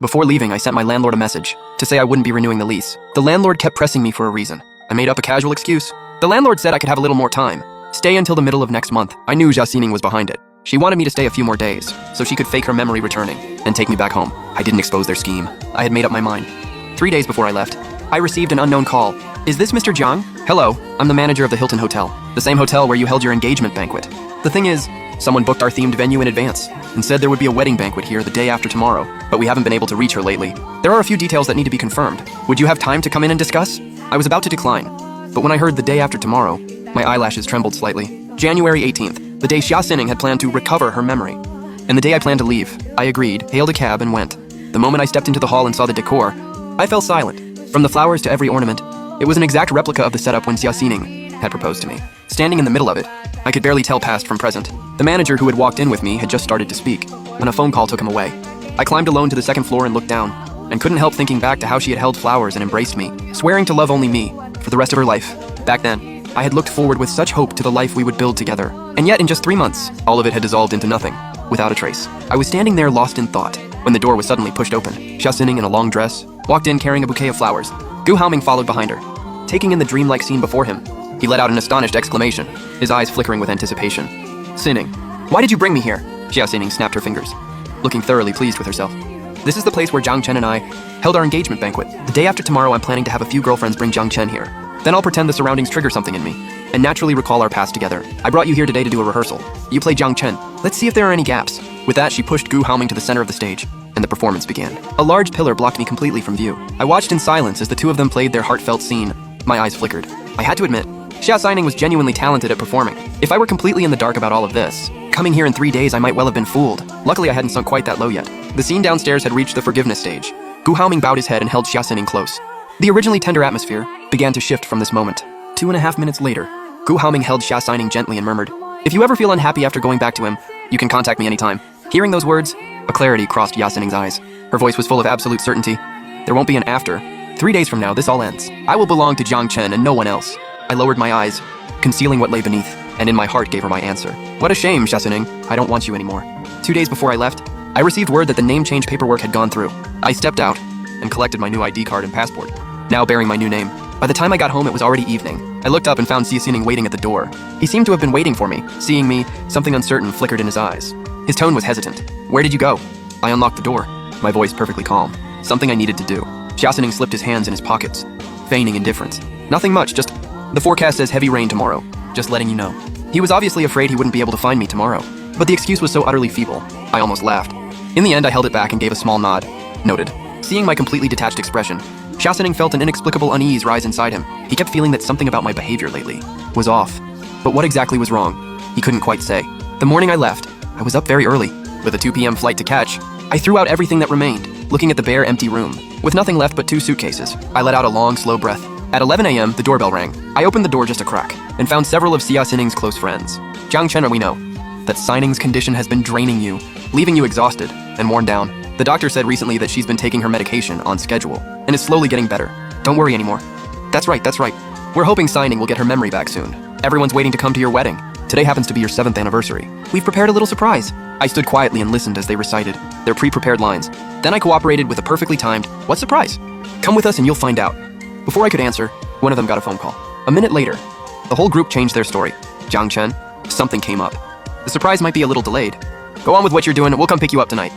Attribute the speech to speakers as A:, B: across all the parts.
A: Before leaving, I sent my landlord a message to say I wouldn't be renewing the lease. The landlord kept pressing me for a reason. I made up a casual excuse. The landlord said I could have a little more time. Stay until the middle of next month. I knew Jia Xining was behind it. She wanted me to stay a few more days, so she could fake her memory returning and take me back home. I didn't expose their scheme. I had made up my mind. 3 days before I left, I received an unknown call. Is this Mr. Jiang? Hello, I'm the manager of the Hilton Hotel, the same hotel where you held your engagement banquet. The thing is, someone booked our themed venue in advance and said there would be a wedding banquet here the day after tomorrow, but we haven't been able to reach her lately. There are a few details that need to be confirmed. Would you have time to come in and discuss? I was about to decline, but when I heard the day after tomorrow, my eyelashes trembled slightly. January 18th, the day Jia Xining had planned to recover her memory. And the day I planned to leave, I agreed, hailed a cab, and went. The moment I stepped into the hall and saw the decor, I fell silent. From the flowers to every ornament, it was an exact replica of the setup when Jia Xining had proposed to me. Standing in the middle of it, I could barely tell past from present. The manager who had walked in with me had just started to speak, when a phone call took him away. I climbed alone to the second floor and looked down, and couldn't help thinking back to how she had held flowers and embraced me, swearing to love only me for the rest of her life. Back then, I had looked forward with such hope to the life we would build together. And yet in just 3 months, all of it had dissolved into nothing, without a trace. I was standing there lost in thought, when the door was suddenly pushed open. Jia Xining, in a long dress, walked in carrying a bouquet of flowers. Gu Haoming followed behind her. Taking in the dreamlike scene before him, he let out an astonished exclamation, his eyes flickering with anticipation. Xining, why did you bring me here? Jia Xining snapped her fingers, looking thoroughly pleased with herself. This is the place where Jiang Chen and I held our engagement banquet. The day after tomorrow, I'm planning to have a few girlfriends bring Jiang Chen here. Then I'll pretend the surroundings trigger something in me, and naturally recall our past together. I brought you here today to do a rehearsal. You play Jiang Chen. Let's see if there are any gaps. With that, she pushed Gu Haoming to the center of the stage, and the performance began. A large pillar blocked me completely from view. I watched in silence as the two of them played their heartfelt scene. My eyes flickered. I had to admit, Jia Xining was genuinely talented at performing. If I were completely in the dark about all of this, coming here in 3 days I might well have been fooled. Luckily I hadn't sunk quite that low yet. The scene downstairs had reached the forgiveness stage. Gu Haoming bowed his head and held Jia Xining close. The originally tender atmosphere began to shift from this moment. 2.5 minutes later, Gu Haoming held Jia Xining gently and murmured, "If you ever feel unhappy after going back to him, you can contact me anytime." Hearing those words, a clarity crossed Jia Xining's eyes. Her voice was full of absolute certainty. There won't be an after. 3 days from now, this all ends. I will belong to Jiang Chen and no one else. I lowered my eyes, concealing what lay beneath, and in my heart gave her my answer. What a shame, Jia Xining. I don't want you anymore. 2 days before I left, I received word that the name change paperwork had gone through. I stepped out and collected my new ID card and passport, now bearing my new name. By the time I got home, it was already evening. I looked up and found Jia Xining waiting at the door. He seemed to have been waiting for me. Seeing me, something uncertain flickered in his eyes. His tone was hesitant. "Where did you go?" I unlocked the door, my voice perfectly calm. Something I needed to do. Jia Xining slipped his hands in his pockets, feigning indifference. "Nothing much, just... The forecast says heavy rain tomorrow. Just letting you know." He was obviously afraid he wouldn't be able to find me tomorrow, but the excuse was so utterly feeble, I almost laughed. In the end, I held it back and gave a small nod. Noted. Seeing my completely detached expression, Jia Xining felt an inexplicable unease rise inside him. He kept feeling that something about my behavior lately was off. But what exactly was wrong? He couldn't quite say. The morning I left, I was up very early. With a 2 p.m. flight to catch, I threw out everything that remained, looking at the bare, empty room. With nothing left but 2 suitcases, I let out a long, slow breath. At 11 a.m., the doorbell rang. I opened the door just a crack, and found several of Jia Xining's close friends. "Jiang Chen, we know that Xining's condition has been draining you, leaving you exhausted and worn down. The doctor said recently that she's been taking her medication on schedule, and is slowly getting better. Don't worry anymore." That's right. We're hoping Xining will get her memory back soon. Everyone's waiting to come to your wedding. Today happens to be your 7th anniversary. We've prepared a little surprise. I stood quietly and listened as they recited their pre-prepared lines. Then I cooperated with a perfectly timed, "What surprise? Come with us and you'll find out." Before I could answer, one of them got a phone call. A minute later, the whole group changed their story. "Jiang Chen, something came up. The surprise might be a little delayed. Go on with what you're doing and we'll come pick you up tonight."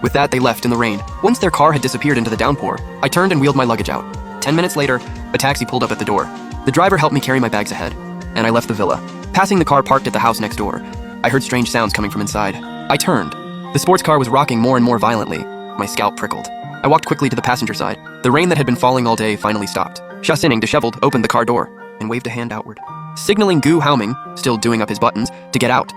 A: With that, they left in the rain. Once their car had disappeared into the downpour, I turned and wheeled my luggage out. 10 minutes later, a taxi pulled up at the door. The driver helped me carry my bags ahead, and I left the villa. Passing the car parked at the house next door, I heard strange sounds coming from inside. I turned. The sports car was rocking more and more violently. My scalp prickled. I walked quickly to the passenger side. The rain that had been falling all day finally stopped. Jia Xining, disheveled, opened the car door and waved a hand outward, signaling Gu Haoming, still doing up his buttons, to get out.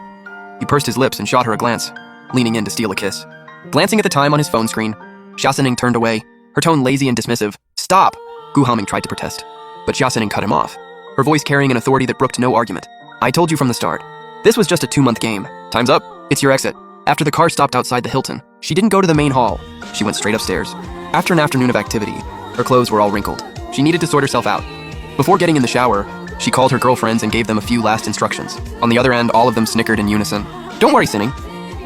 A: He pursed his lips and shot her a glance, leaning in to steal a kiss. Glancing at the time on his phone screen, Jia Xining turned away, her tone lazy and dismissive. "Stop!" Gu Haoming tried to protest, but Jia Xining cut him off, her voice carrying an authority that brooked no argument. "I told you from the start. This was just a 2-month game. Time's up. It's your exit." After the car stopped outside the Hilton, she didn't go to the main hall. She went straight upstairs. After an afternoon of activity, her clothes were all wrinkled. She needed to sort herself out. Before getting in the shower, she called her girlfriends and gave them a few last instructions. On the other end, all of them snickered in unison. "Don't worry, Xining.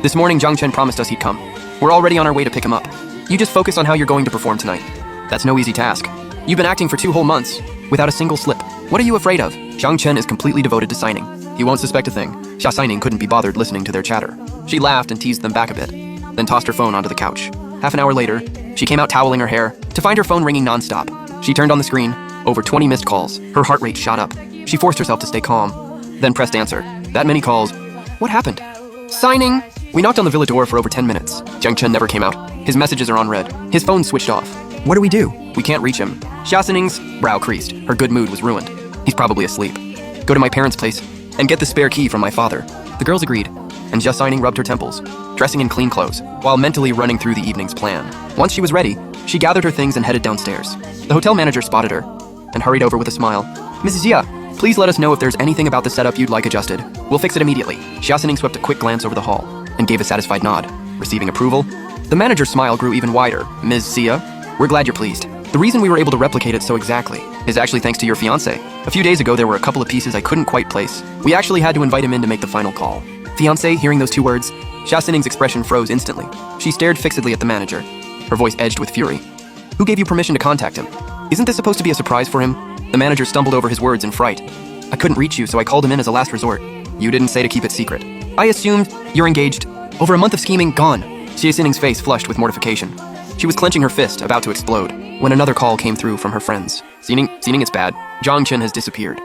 A: This morning, Jiang Chen promised us he'd come. We're already on our way to pick him up." You just focus on how you're going to perform tonight. That's no easy task. You've been acting for 2 whole months, without a single slip. What are you afraid of? Zhang Chen is completely devoted to signing. He won't suspect a thing. Xia Xining couldn't be bothered listening to their chatter. She laughed and teased them back a bit, then tossed her phone onto the couch. Half an hour later, she came out toweling her hair to find her phone ringing nonstop. She turned on the screen, over 20 missed calls. Her heart rate shot up. She forced herself to stay calm, then pressed answer. That many calls. What happened? Signing! We knocked on the villa door for over 10 minutes. Zhang Chen never came out. His messages are on red. His phone switched off. What do we do? We can't reach him. Xia Xining's brow creased. Her good mood was ruined. He's probably asleep. Go to my parents' place and get the spare key from my father. The girls agreed, and Xia Xining rubbed her temples, dressing in clean clothes, while mentally running through the evening's plan. Once she was ready, she gathered her things and headed downstairs. The hotel manager spotted her and hurried over with a smile. Mrs. Xia, please let us know if there's anything about the setup you'd like adjusted. We'll fix it immediately. Xia Xining swept a quick glance over the hall and gave a satisfied nod. Receiving approval, the manager's smile grew even wider. Ms. Xia, we're glad you're pleased. The reason we were able to replicate it so exactly is actually thanks to your fiancé. A few days ago, there were a couple of pieces I couldn't quite place. We actually had to invite him in to make the final call. Fiancé, hearing those 2 words, Xia Xining's expression froze instantly. She stared fixedly at the manager, her voice edged with fury. Who gave you permission to contact him? Isn't this supposed to be a surprise for him? The manager stumbled over his words in fright. I couldn't reach you, so I called him in as a last resort. You didn't say to keep it secret. I assumed you're engaged. Over a month of scheming, gone. Xia Xining's face flushed with mortification. She was clenching her fist, about to explode, when another call came through from her friends. Xining, it's bad. Zhang Chen has disappeared.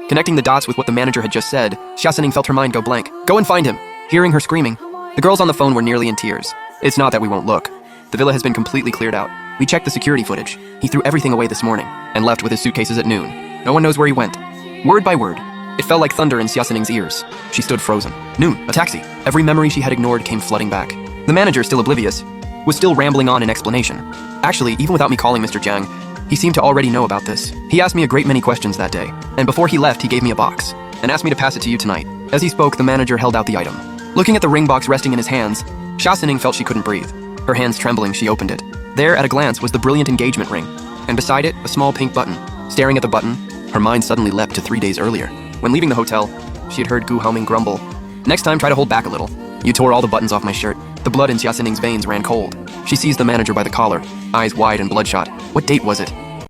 A: Connecting the dots with what the manager had just said, Xia Xining felt her mind go blank. Go and find him. Hearing her screaming, the girls on the phone were nearly in tears. It's not that we won't look. The villa has been completely cleared out. We checked the security footage. He threw everything away this morning and left with his suitcases at noon. No one knows where he went. Word by word, it fell like thunder in Xia Xining's ears. She stood frozen. Noon, a taxi. Every memory she had ignored came flooding back. The manager, still oblivious, was still rambling on in explanation. Actually, even without me calling Mr. Jiang, he seemed to already know about this. He asked me a great many questions that day, and before he left, he gave me a box and asked me to pass it to you tonight. As he spoke, the manager held out the item. Looking at the ring box resting in his hands, Xia Xining felt she couldn't breathe. Her hands trembling, she opened it. There, at a glance, was the brilliant engagement ring, and beside it, a small pink button. Staring at the button, her mind suddenly leapt to 3 days earlier. When leaving the hotel, she had heard Gu Haoming grumble. Next time, try to hold back a little. You tore all the buttons off my shirt. The blood in Xia Xining's veins ran cold. She seized the manager by the collar, eyes wide and bloodshot. What date was it?